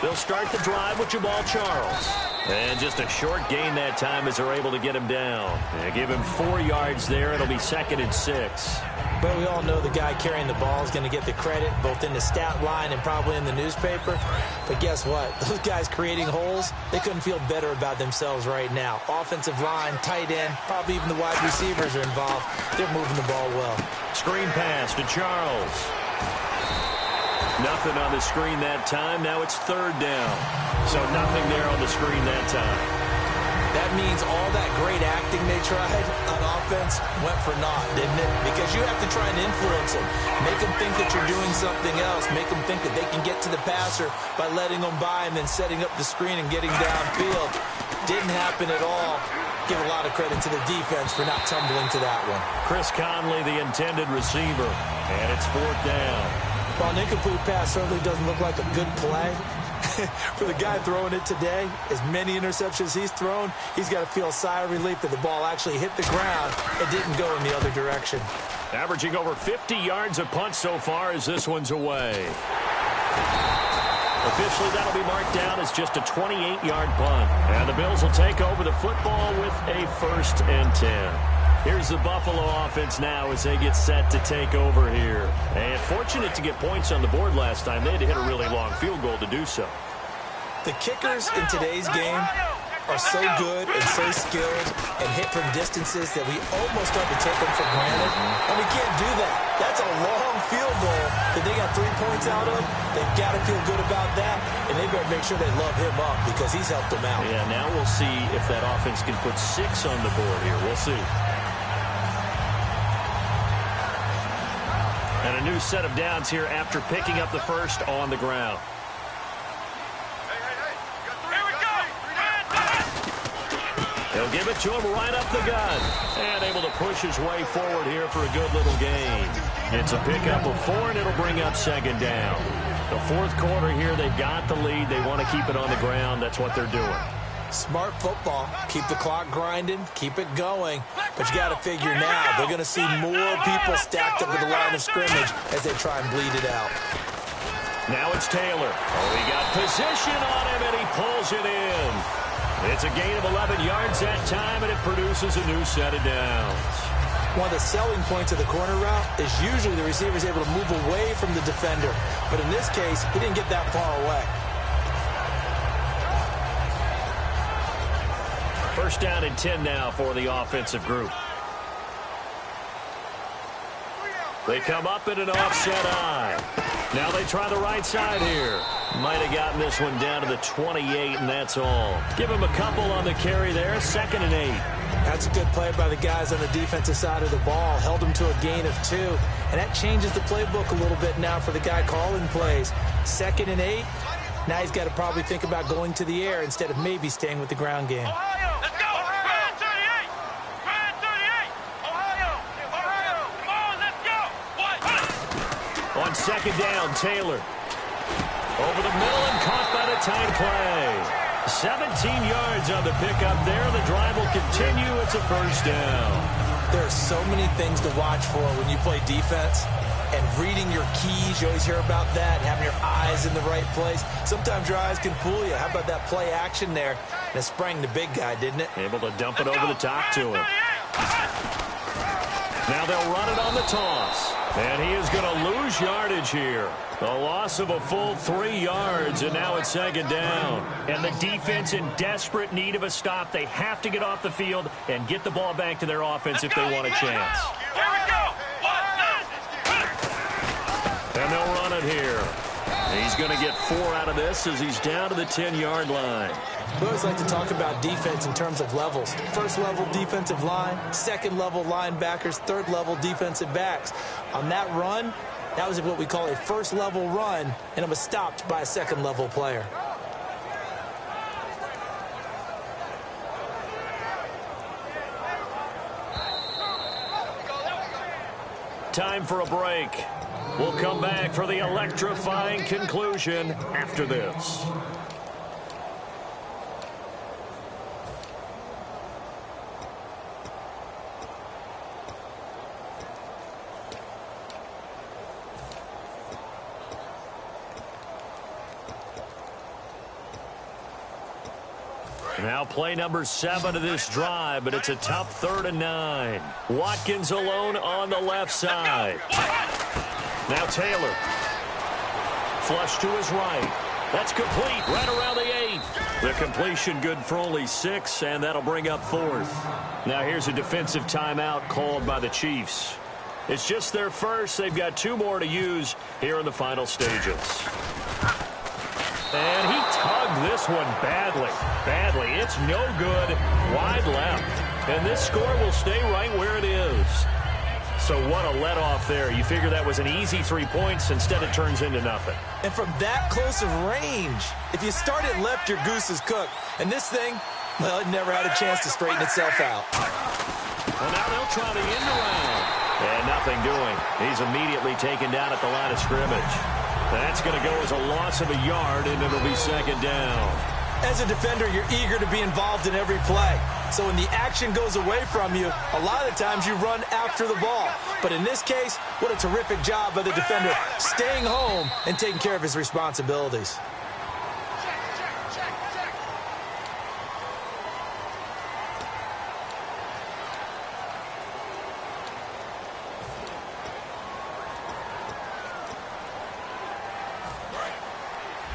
They'll start the drive with Jamal Charles. And just a short gain that time as they're able to get him down. They give him 4 yards there. It'll be 2nd and 6. But we all know the guy carrying the ball is going to get the credit, both in the stat line and probably in the newspaper. But guess what? Those guys creating holes, they couldn't feel better about themselves right now. Offensive line, tight end, probably even the wide receivers are involved. They're moving the ball well. Screen pass to Charles. Nothing on the screen that time. Now it's 3rd down. So nothing there on the screen that time. That means all that great acting they tried on offense went for naught, didn't it? Because you have to try and influence them. Make them think that you're doing something else. Make them think that they can get to the passer by letting them by and then setting up the screen and getting downfield. Didn't happen at all. Give a lot of credit to the defense for not tumbling to that one. Chris Conley, the intended receiver. And it's 4th down. While an incomplete pass certainly doesn't look like a good play, For the guy throwing it today, as many interceptions he's thrown, he's got to feel a sigh of relief that the ball actually hit the ground and didn't go in the other direction. Averaging over 50 yards a punt so far as this one's away. Officially, that'll be marked down as just a 28-yard punt. And the Bills will take over the football with a 1st and 10. Here's the Buffalo offense now as they get set to take over here. And fortunate to get points on the board last time. They had to hit a really long field goal to do so. The kickers in today's game are so good and so skilled and hit from distances that we almost start to take them for granted. And we can't do that. That's a long field goal that they got 3 points out of. They've got to feel good about that, and they better make sure they love him up because he's helped them out. Yeah, now we'll see if that offense can put 6 on the board here. We'll see. And a new set of downs here after picking up the first on the ground. He'll give it to him right up the gut. And able to push his way forward here for a good little gain. It's a pickup of 4, and it'll bring up 2nd down. The 4th quarter here, they've got the lead. They want to keep it on the ground. That's what they're doing. Smart football. Keep the clock grinding. Keep it going. But you got to figure now, they're going to see more people stacked up at the line of scrimmage as they try and bleed it out. Now it's Taylor. Oh, he got position on him, and he pulls it in. It's a gain of 11 yards that time, and it produces a new set of downs. One of the selling points of the corner route is usually the receiver is able to move away from the defender. But in this case, he didn't get that far away. 1st down and 10 now for the offensive group. They come up in an offset eye. Now they try the right side here. Might have gotten this one down to the 28, and that's all. Give him a couple on the carry there. 2nd and 8. That's a good play by the guys on the defensive side of the ball. Held them to a gain of 2. And that changes the playbook a little bit now for the guy calling plays. 2nd and 8. Now he's got to probably think about going to the air instead of maybe staying with the ground game. Ohio, let's go! Brand 38! Brand 38! Ohio! Ohio! Come on, let's go! On 2nd down, Taylor. Over the middle and caught by the tight play. 17 yards on the pickup there. The drive will continue. It's a 1st down. There are so many things to watch for when you play defense. And reading your keys, you always hear about that, and having your eyes in the right place. Sometimes your eyes can fool you. How about that play action there? And it sprang the big guy, didn't it? Able to dump it over the top to him. Now they'll run it on the toss. And he is going to lose yardage here. A loss of a full 3 yards, and now it's 2nd down. And the defense in desperate need of a stop. They have to get off the field and get the ball back to their offense if they want a chance. Here we go! And they'll run it here. He's going to get 4 out of this as he's down to the 10-yard line. We always like to talk about defense in terms of levels. 1st level defensive line, 2nd level linebackers, 3rd level defensive backs. On that run, that was what we call a 1st level run, and it was stopped by a 2nd level player. Time for a break. We'll come back for the electrifying conclusion after this. Now play number 7 of this drive, but it's a tough 3rd and 9. Watkins alone on the left side. Now Taylor. Flush to his right. That's complete right around the 8. The completion good for only 6, and that'll bring up 4th. Now here's a defensive timeout called by the Chiefs. It's just their first. They've got 2 more to use here in the final stages. And he tugged this one badly. It's no good. Wide left. And this score will stay right where it is. So what a let-off there. You figure that was an easy 3 points. Instead, it turns into nothing. And from that close of range, if you start it left, your goose is cooked. And this thing, well, it never had a chance to straighten itself out. Well, now they'll try the end around. And nothing doing. He's immediately taken down at the line of scrimmage. That's going to go as a loss of a yard, and it'll be second down. As a defender, you're eager to be involved in every play. So when the action goes away from you, a lot of the times you run after the ball. But in this case, what a terrific job by the defender staying home and taking care of his responsibilities.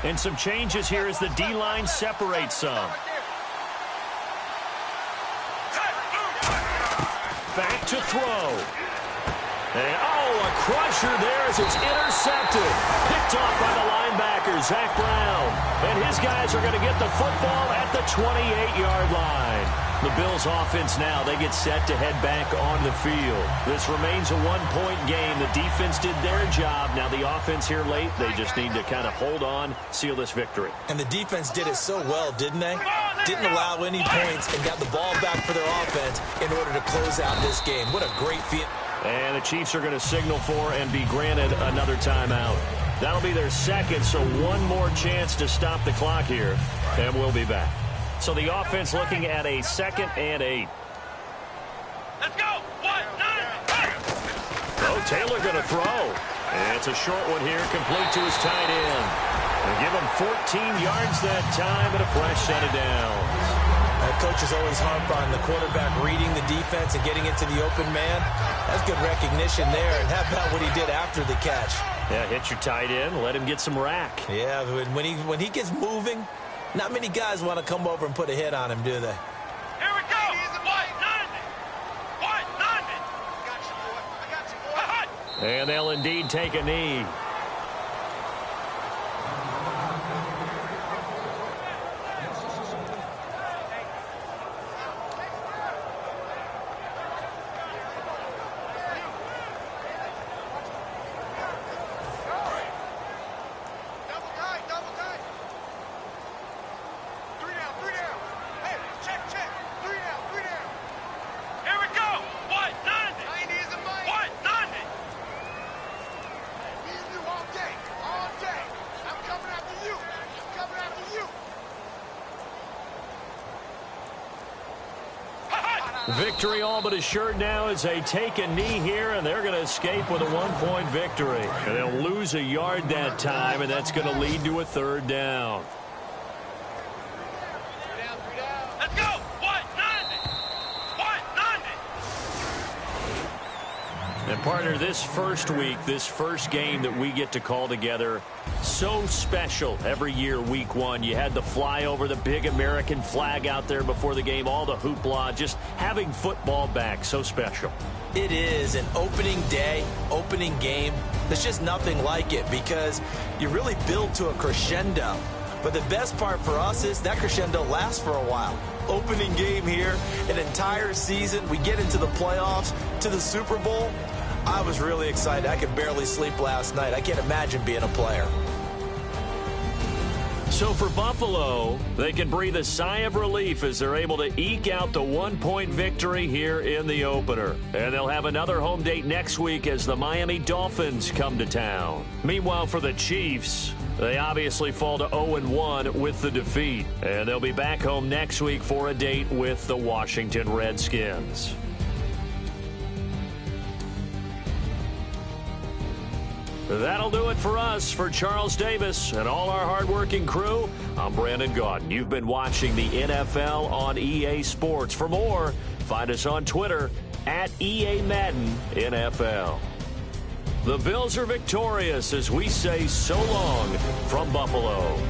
And some changes here as the D-line separates some. Back to throw. And, a crusher there as it's intercepted. Picked off by the linebacker, Zach Brown. And his guys are going to get the football at the 28-yard line. The Bills offense now, they get set to head back on the field. This remains a one-point game. The defense did their job. Now the offense here late, they just need to kind of hold on, seal this victory. And the defense did it so well, didn't they? Didn't allow any points and got the ball back for their offense in order to close out this game. What a great feat. And the Chiefs are going to signal for and be granted another timeout. That'll be their second, so one more chance to stop the clock here, and we'll be back. So the offense looking at a 2nd and 8. Let's go. 1, 9, Taylor going to throw. And it's a short one here, complete to his tight end. They give him 14 yards that time and a fresh set of downs. Coaches always harp on the quarterback reading the defense and getting it to the open man. That's good recognition there. And how about what he did after the catch? Yeah, hit your tight end, let him get some rack. Yeah, when he gets moving, not many guys want to come over and put a hit on him, do they? Here we go. 1, 9. I got you, boy. And they'll indeed take a knee. Victory all but assured now as they take a knee here, and they're going to escape with a one-point victory. And they'll lose a yard that time, and that's going to lead to a 3rd down. Let's go. 1, 9. And partner, this first week, this first game that we get to call together, so special every year, week 1. You had the flyover, the big American flag out there before the game, all the hoopla, just having football back, so special. It is an opening day, opening game. There's just nothing like it because you really build to a crescendo. But the best part for us is that crescendo lasts for a while. Opening game here, an entire season. We get into the playoffs, to the Super Bowl. I was really excited. I could barely sleep last night. I can't imagine being a player. So for Buffalo, they can breathe a sigh of relief as they're able to eke out the one-point victory here in the opener. And they'll have another home date next week as the Miami Dolphins come to town. Meanwhile, for the Chiefs, they obviously fall to 0-1 with the defeat. And they'll be back home next week for a date with the Washington Redskins. That'll do it for us. For Charles Davis and all our hardworking crew, I'm Brandon Gaudin. You've been watching the NFL on EA Sports. For more, find us on Twitter at EA Madden NFL. The Bills are victorious as we say so long from Buffalo.